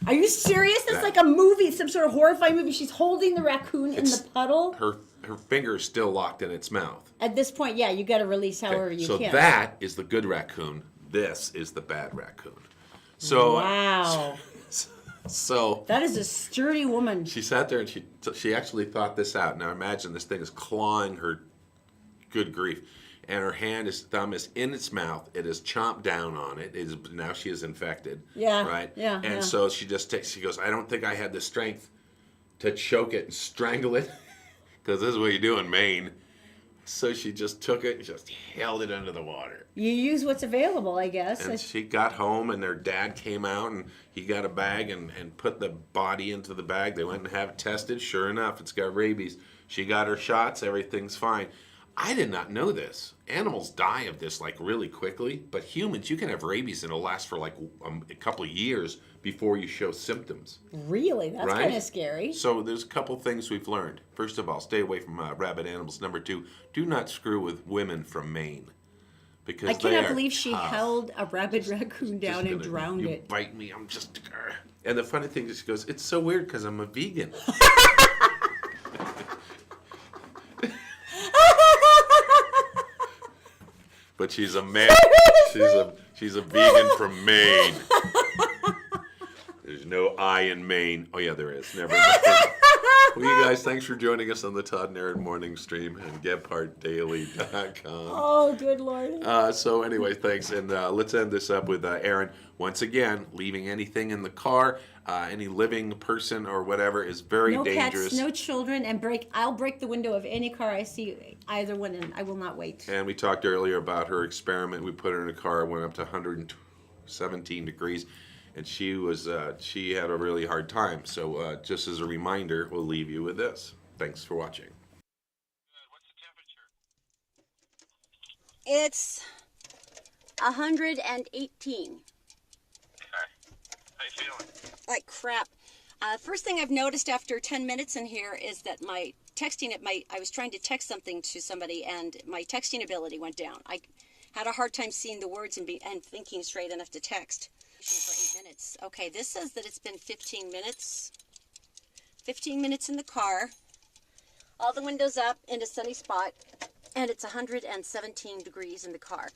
Are you serious? That's like a movie, some sort of horrifying movie. She's holding the raccoon in the puddle. Her finger is still locked in its mouth. At this point, yeah, you got to release however you so can. that is the good raccoon. This is the bad raccoon. So Wow. So That is a sturdy woman. she sat there and she actually thought this out. Now imagine this thing is clawing her. Good grief! And her thumb is in its mouth. It is chomped down on it. Now she is infected. Yeah, Right. yeah, And yeah. so she goes. I don't think I had the strength to choke it and strangle it, because this is what you do in Maine. So she just took it and just held it under the water. You use what's available, I guess. And she got home, and their dad came out, and he got a bag and put the body into the bag. They went and have it tested. Sure enough, it's got rabies. She got her shots. Everything's fine. I did not know this. Animals die of this like really quickly, but humans, you can have rabies and it'll last for like a couple of years before you show symptoms. Really? That's Right? kind of scary. So there's a couple things we've learned. First of all, stay away from rabid animals. Number 2, do not screw with women from Maine. Because I they cannot are believe she tough. held a rabid raccoon down Just and gonna- drowned you it. bite me, I'm just... And the funny thing is she goes, it's so weird because I'm a vegan. but she's a man. She's a vegan from Maine. There's no I in Maine. Oh yeah, there is. Never mind. Well, you guys, thanks for joining us on the Todd and Erin morning stream and GephartDaily.com. Oh, good Lord. So anyway, thanks, and let's end this up with Erin. Once again, leaving anything in the car, any living person or whatever is very No dangerous. pets, no children, and I'll break the window of any car I see, either one, and I will not wait. And we talked earlier about her experiment. We put her in a car, it went up to 117 degrees, and she had a really hard time. So just as a reminder, we'll leave you with this. Thanks for watching. What's the temperature? It's 118. How you feeling? Like crap. First thing I've noticed after 10 minutes in here is that my texting I was trying to text something to somebody and my texting ability went down. I had a hard time seeing the words and thinking straight enough to text. For 8 minutes. Okay, this says that it's been 15 minutes. 15 minutes in the car. All the windows up in a sunny spot, and it's 117 degrees in the car.